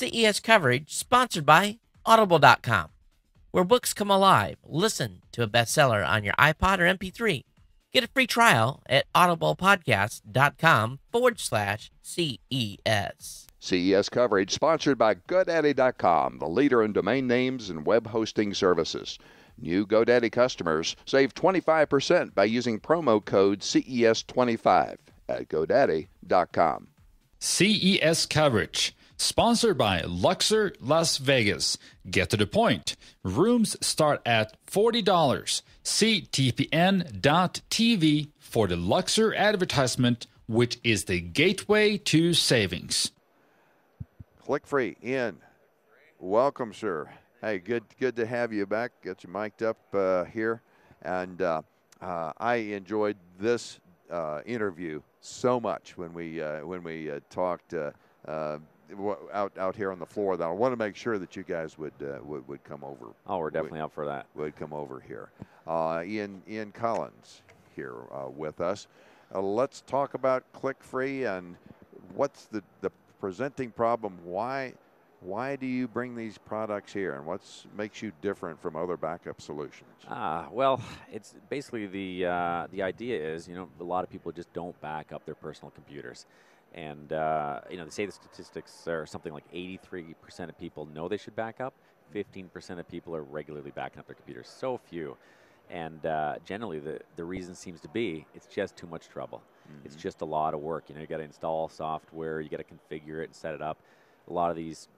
CES coverage sponsored by Audible.com, where books come alive. Listen to a bestseller on your iPod or MP3. Get a free trial at audiblepodcast.com/CES. CES coverage sponsored by GoDaddy.com, the leader in domain names and web hosting services. New GoDaddy customers save 25% by using promo code CES25 at GoDaddy.com. CES coverage sponsored by Luxor Las Vegas. Get to the point. Rooms start at $40. See TPN.TV for the Luxor advertisement, which is the gateway to savings. Clickfree, Ian, welcome, sir. Hey, good to have you back. Get you mic'd up here, and I enjoyed this interview so much when we talked out here on the floor. That I want to make sure that you guys would come over. Oh, we're definitely up for that. Would come over here. Ian Collins here with us. Let's talk about Clickfree and what's the presenting problem. Why do you bring these products here, and what makes you different from other backup solutions? Well, it's basically the idea is, a lot of people just don't back up their personal computers. And, they say the statistics are something like 83% of people know they should back up. 15% of people are regularly backing up their computers. So few. And generally, the reason seems to be it's just too much trouble. Mm-hmm. It's just a lot of work. You got to install software. You got to configure it and set it up. A lot of these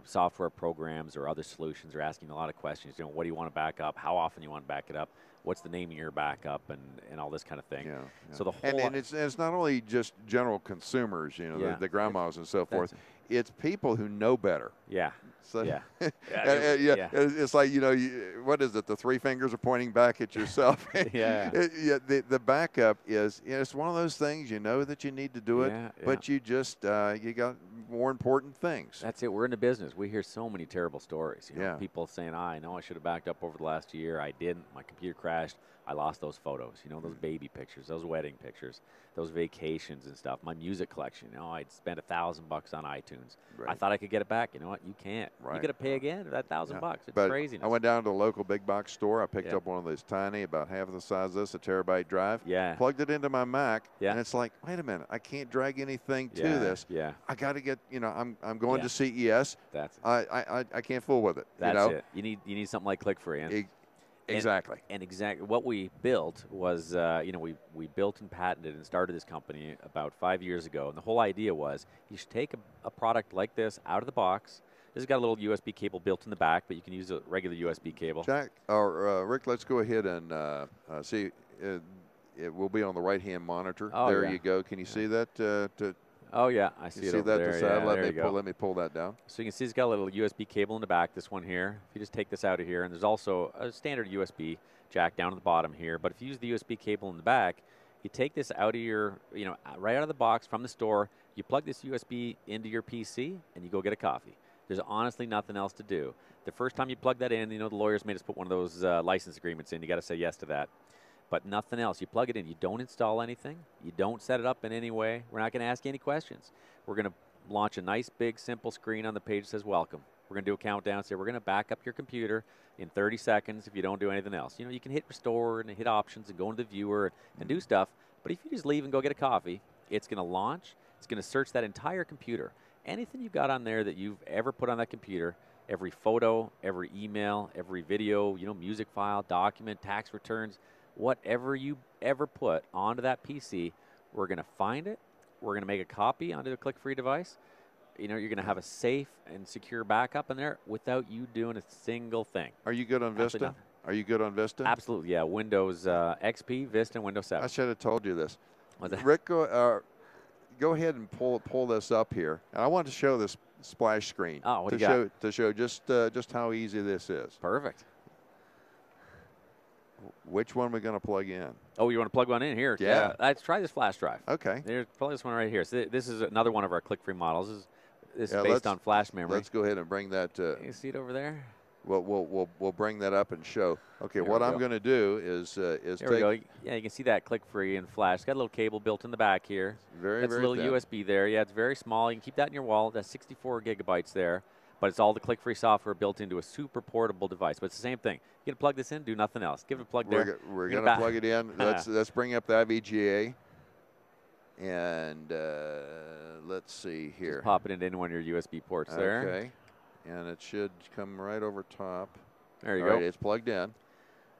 software programs or other solutions are asking a lot of questions. What do you want to back up? How often you want to back it up? What's the name of your backup, and all this kind of thing. Yeah. So the whole and it's not only just general consumers, the grandmas and so forth. It's people who know better. Yeah. So, yeah. It's like, what is it? The three fingers are pointing back at yourself. The backup is, it's one of those things, that you need to do it, but you just, you got more important things. That's it. We're in the business. We hear so many terrible stories. People saying, I know I should have backed up over the last year. I didn't. My computer crashed. I lost those photos, those baby pictures, those wedding pictures, those vacations and stuff. My music collection, I'd spent $1,000 on iTunes. Right. I thought I could get it back. You know what? You can't. Right. You got to pay again that $1,000. It's craziness. I went down to a local big box store. I picked up one of those tiny, about half the size of this, a terabyte drive. Yeah. Plugged it into my Mac. Yeah. And it's like, wait a minute, I can't drag anything to this. Yeah. I got to get. I'm going to CES. That's it. I can't fool with it. That's it. You need something like Clickfree. Exactly. And exactly what we built was, we built and patented and started this company about 5 years ago. And the whole idea was you should take a product like this out of the box. This has got a little USB cable built in the back, but you can use a regular USB cable. Jack, or Rick, let's go ahead and see. It will be on the right-hand monitor. Oh, there you go. Can you see that? Oh, yeah, I see it over there. Let me pull that down. So you can see it's got a little USB cable in the back, this one here. If you just take this out of here, and there's also a standard USB jack down at the bottom here. But if you use the USB cable in the back, you take this out of your, right out of the box from the store, you plug this USB into your PC, and you go get a coffee. There's honestly nothing else to do. The first time you plug that in, the lawyers made us put one of those license agreements in. You got to say yes to that. But nothing else. You plug it in. You don't install anything. You don't set it up in any way. We're not going to ask you any questions. We're going to launch a nice, big, simple screen on the page that says welcome. We're going to do a countdown. Say we're going to back up your computer in 30 seconds if you don't do anything else. You can hit restore and hit options and go into the viewer and do stuff. But if you just leave and go get a coffee, it's going to launch. It's going to search that entire computer. Anything you've got on there that you've ever put on that computer, every photo, every email, every video, music file, document, tax returns, whatever you ever put onto that PC, we're going to find it. We're going to make a copy onto the Clickfree device. You're going to have a safe and secure backup in there without you doing a single thing. Are you good on Vista? Are you good on Vista? Absolutely, yeah. Windows XP, Vista, and Windows 7. I should have told you this. Rick, go ahead and pull this up here. And I want to show this splash screen to show just how easy this is. Perfect. Which one are we going to plug in? Oh, you want to plug one in here? Yeah. Let's try this flash drive. Okay. There's probably this one right here. So this is another one of our Clickfree models. This is based on flash memory. Let's go ahead and bring that. You see it over there? We'll bring that up and show. Okay, There what we I'm go. going to do is There take. we go. Yeah, you can see that click-free and flash. It's got a little cable built in the back here. Very, That's very a little thin. USB there. Yeah, it's very small. You can keep that in your wallet. That's 64 gigabytes there. But it's all the click-free software built into a super portable device. But it's the same thing. You can plug this in, do nothing else. Give it a plug there. We're going to plug it in. Let's bring up the IVGA. And let's see here. Just pop it into any one of your USB ports there. Okay. And it should come right over top. There you All go. right, it's plugged in.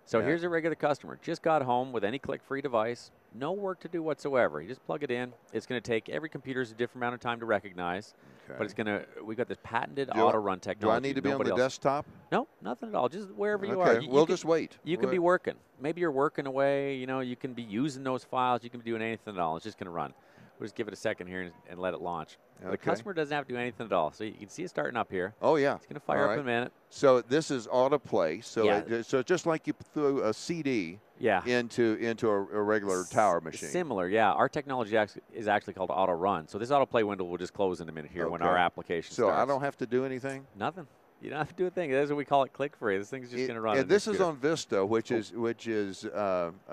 So here's a regular customer. Just got home with any click-free device. No work to do whatsoever. You just plug it in. It's going to take every computer's a different amount of time to recognize. Okay. But it's going to, we've got this patented auto-run technology. Do I need to be on the Nobody else. desktop? No, nothing at all. Just wherever you Okay, are. we'll just wait. You can be working. Maybe you're working away. You know, you can be using those files. You can be doing anything at all. It's just going to run. We'll just give it a second here and let it launch. Okay. The customer doesn't have to do anything at all. So you can see it starting up here. Oh, yeah. It's going to fire up in a minute. So this is autoplay. So Yeah. so just like you threw a CD into a regular tower machine. Similar, yeah. Our technology is actually called auto run. So this autoplay window will just close in a minute here when our application starts. So I don't have to do anything? Nothing. You don't have to do a thing. That's what we call it click-free. This thing's just going to run. And this is on Vista, which is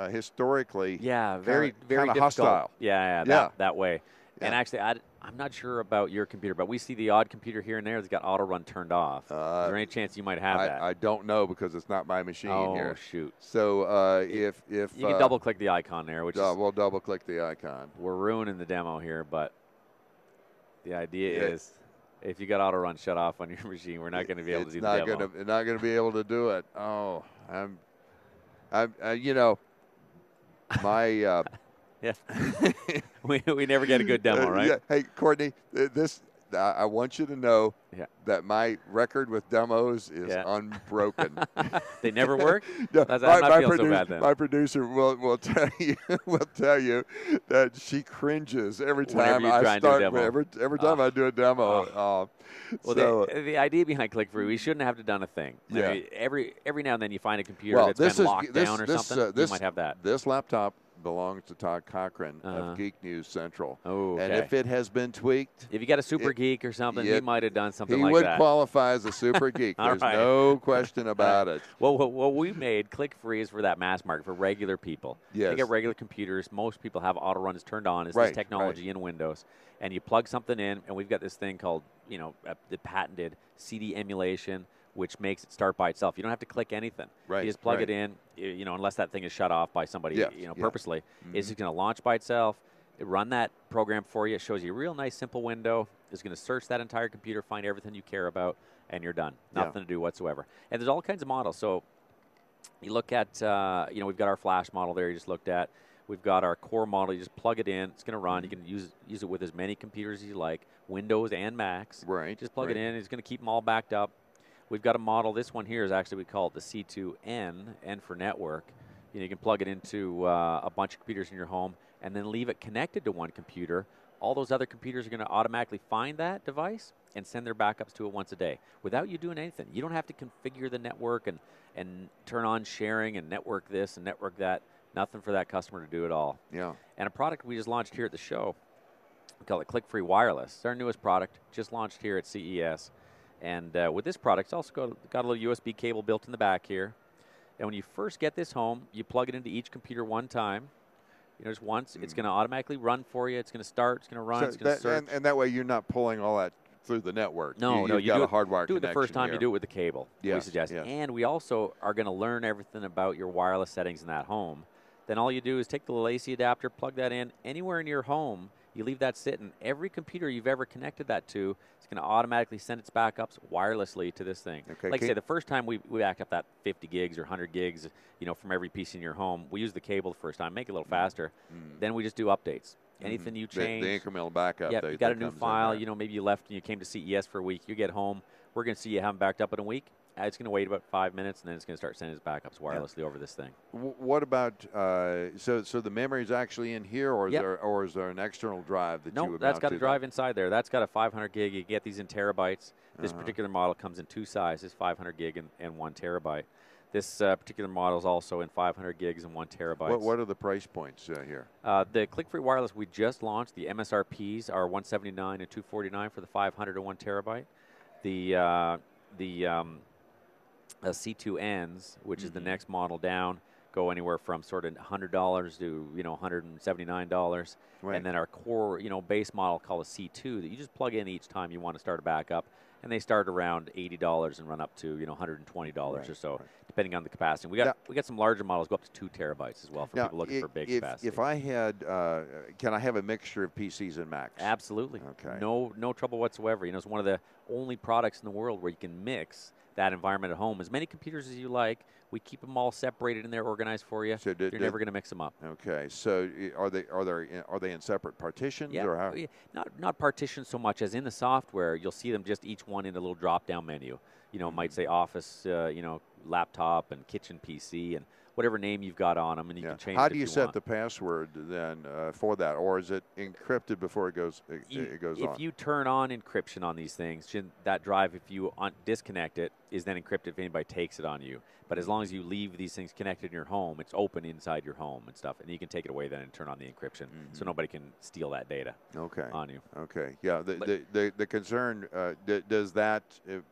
historically very difficult. hostile. That way. Yeah. And actually, I'm not sure about your computer, but we see the odd computer here and there that's got auto run turned off. Is there any chance you might have that? I don't know because it's not my machine here. Oh, shoot. So if you can double-click the icon there, we'll double-click the icon. We're ruining the demo here, but the idea is, if you got auto run shut off on your machine, we're not going to be able to do the demo. It's not going to be able to do it. Oh, my. Yeah, we never get a good demo, right? Yeah. Hey, Courtney, I want you to know that my record with demos is unbroken. They never work. No, I feel so bad then. My producer will tell you that she cringes every time I start. Every time I do a demo. Well, the idea behind Click-Free, we shouldn't have to done a thing. Yeah. I mean, every now and then you find a computer that's been locked down or something. You might have that. This laptop belongs to Todd Cochran of Geek News Central. Oh, okay. And if it has been tweaked, if you got a super geek or something, he might have done something like that. He would qualify as a super geek. There's no question about it. Well, what we made Click-Free is for that mass market, for regular people. Yes. They get regular computers. Most people have auto runs turned on. It's this technology in Windows. And you plug something in, and we've got this thing called, the patented CD emulation, which makes it start by itself. You don't have to click anything. Right. You just plug it in, unless that thing is shut off by somebody, purposely. It's just going to launch by itself. It run that program for you. It shows you a real nice, simple window. It's going to search that entire computer, find everything you care about, and you're done. Nothing to do whatsoever. And there's all kinds of models. So you look at, we've got our flash model there you just looked at. We've got our core model. You just plug it in. It's going to run. You can use it with as many computers as you like, Windows and Macs. Right. Just plug it in. It's going to keep them all backed up. We've got a model. This one here is actually, we call it the C2N, N for network. You can plug it into a bunch of computers in your home and then leave it connected to one computer. All those other computers are going to automatically find that device and send their backups to it once a day without you doing anything. You don't have to configure the network and turn on sharing and network this and network that. Nothing for that customer to do at all. Yeah. And a product we just launched here at the show, we call it Click-Free Wireless. It's our newest product, just launched here at CES. And with this product, it's also got a little USB cable built in the back here. And when you first get this home, you plug it into each computer one time. Just once. It's going to automatically run for you. It's going to start. It's going to run. It's going to search. And that way you're not pulling all that through the network. No, you got a hardwired do it the first time here. you do it with the cable. Yes, we suggest. yes. And we also are going to learn everything about your wireless settings in that home. Then all you do is take the little AC adapter, plug that in anywhere in your home. You leave that sitting. Every computer you've ever connected that to is going to automatically send its backups wirelessly to this thing. Okay, like I say, the first time we backed up that 50 gigs or 100 gigs, from every piece in your home, we use the cable the first time, make it a little faster. Then we just do updates. Anything you change. The incremental backup. Yeah, you got a new file. Maybe you left and you came to CES for a week. You get home. We're going to see you haven't backed up in a week. It's going to wait about 5 minutes, and then it's going to start sending its backups wirelessly over this thing. What about so the memory is actually in here, or is there an external drive that you would mount to? No, that's got a drive inside there. That's got a 500 gig. You get these in terabytes. This particular model comes in two sizes, 500 gig and 1 terabyte. This particular model is also in 500 gigs and 1 terabyte. What are the price points here? The Click-Free Wireless we just launched, the MSRPs are $179 and $249 for the 500 and 1 terabyte. The C2Ns, which is the next model down, go anywhere from sort of $100 to $179, Right. and then our core base model called a C2 that you just plug in each time you want to start a backup, and they start around $80 and run up to $120 or so, depending on the capacity. We got some larger models go up to 2 terabytes as well for people looking for big capacity. If I had, can I have a mixture of PCs and Macs? Absolutely. Okay. No trouble whatsoever. It's one of the only products in the world where you can mix that environment at home. As many computers as you like, we keep them all separated and they're organized for you. So you're never going to mix them up. Okay. So are they in separate partitions? Yeah. Or how? Not partitions so much as in the software. You'll see them just each one in a little drop-down menu. It might say Office, laptop and kitchen PC and whatever name you've got on them, and you can change. How do you set the password then for that, or is it encrypted before it goes on? If you turn on encryption on these things, that drive, if you disconnect it, is then encrypted if anybody takes it on you. But as long as you leave these things connected in your home, it's open inside your home and stuff, and you can take it away then and turn on the encryption, so nobody can steal that data on you. Okay. Yeah. The concern does that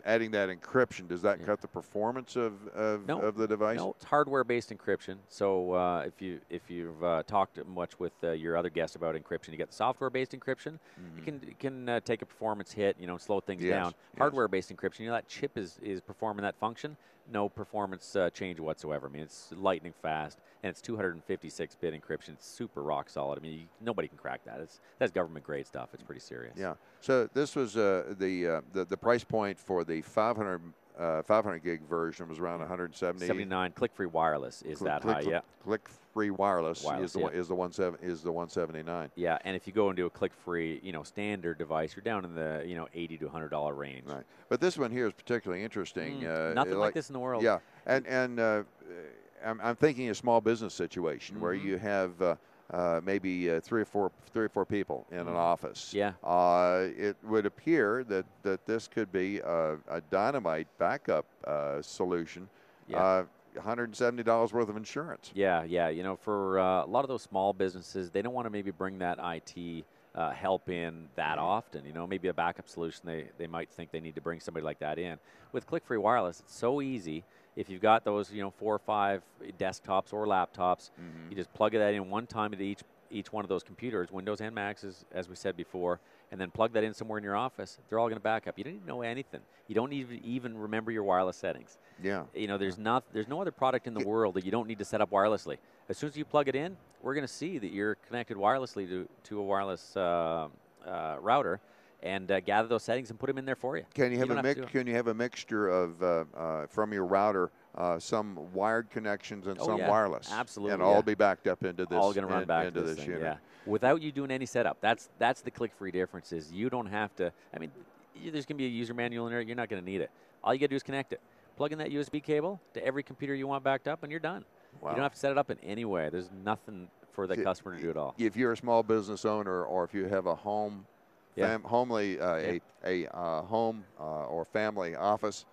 adding that encryption, does that cut the performance of the device? No, it's hardware-based encryption. So if you've talked much with your other guests about encryption, you get the software-based encryption. You can take a performance hit, slow things down. Hardware-based encryption, that chip is performing that function. No performance change whatsoever. I mean, it's lightning fast, and it's 256-bit encryption. It's super rock solid. I mean, nobody can crack that. That's government-grade stuff. It's pretty serious. Yeah. So this was the price point for the 500 gig version was around 170. 79. Clickfree wireless is that high. Yeah. Clickfree wireless is the 179. Yeah, and if you go into a Clickfree, standard device, you're down in the $80 to $100 range. Right. But this one here is particularly interesting. Nothing like this in the world. Yeah, and I'm thinking a small business situation where you have maybe three or four people in an office. Yeah. It would appear that this could be a dynamite backup solution. Yeah. $170 worth of insurance. Yeah. For a lot of those small businesses, they don't want to maybe bring that IT help in that often. Maybe a backup solution, they might think they need to bring somebody like that in. With Clickfree Wireless, it's so easy. If you've got those, 4 or 5 desktops or laptops, you just plug that in one time into each one of those computers, Windows and Macs, as we said before, and then plug that in somewhere in your office. They're all going to back up. You don't need to know anything. You don't even remember your wireless settings. Yeah. There's no other product in the world that you don't need to set up wirelessly. As soon as you plug it in, we're going to see that you're connected wirelessly to a wireless router, and gather those settings and put them in there for you. Can you have a mixture of from your router, some wired connections and some wireless? Absolutely. And all be backed up into this. All going to run back into this this thing, unit. yeah. Without you doing any setup. That's the Clickfree difference. Is you don't have to. I mean, there's going to be a user manual in there. You're not going to need it. All you got to do is connect it. Plug in that USB cable to every computer you want backed up, and you're done. Wow. You don't have to set it up in any way. There's nothing for the customer to do at all. If you're a small business owner, or if you have a home. Homely, a home or family office.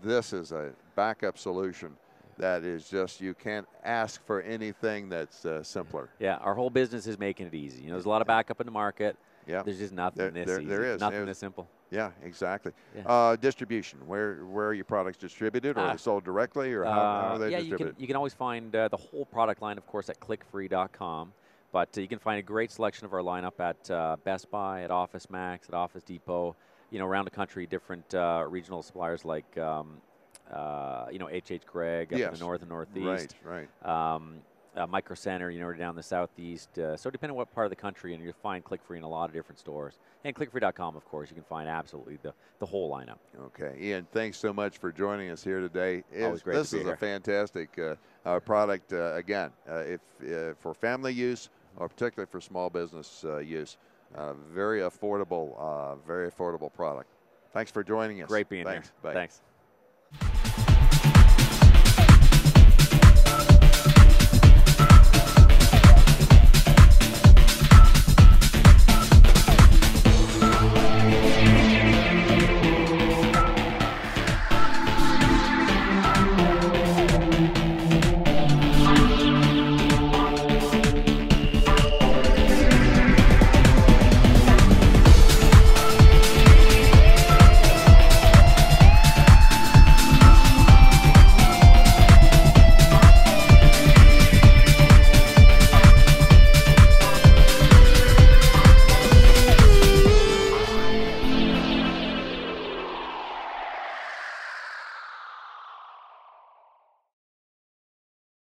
This is a backup solution that is just, you can't ask for anything that's simpler. Yeah, our whole business is making it easy. There's a lot of backup in the market. Yeah, there's just nothing this easy. There is nothing this simple. Yeah, exactly. Yeah. Distribution. Where are your products distributed, or are they sold directly, or how are they distributed? You can always find the whole product line, of course, at clickfree.com. But you can find a great selection of our lineup at Best Buy, at Office Max, at Office Depot, around the country, different regional suppliers like, H.H. Gregg up in the north and northeast. Right. Micro Center, down the southeast. So depending on what part of the country, and you'll find Clickfree in a lot of different stores. And clickfree.com, of course, you can find absolutely the whole lineup. Okay. Ian, thanks so much for joining us here today. Always great this to be is here. A fantastic product, again, if for family use, or particularly for small business use. Very affordable product. Thanks for joining us. Great being Thanks. here. Bye. Thanks.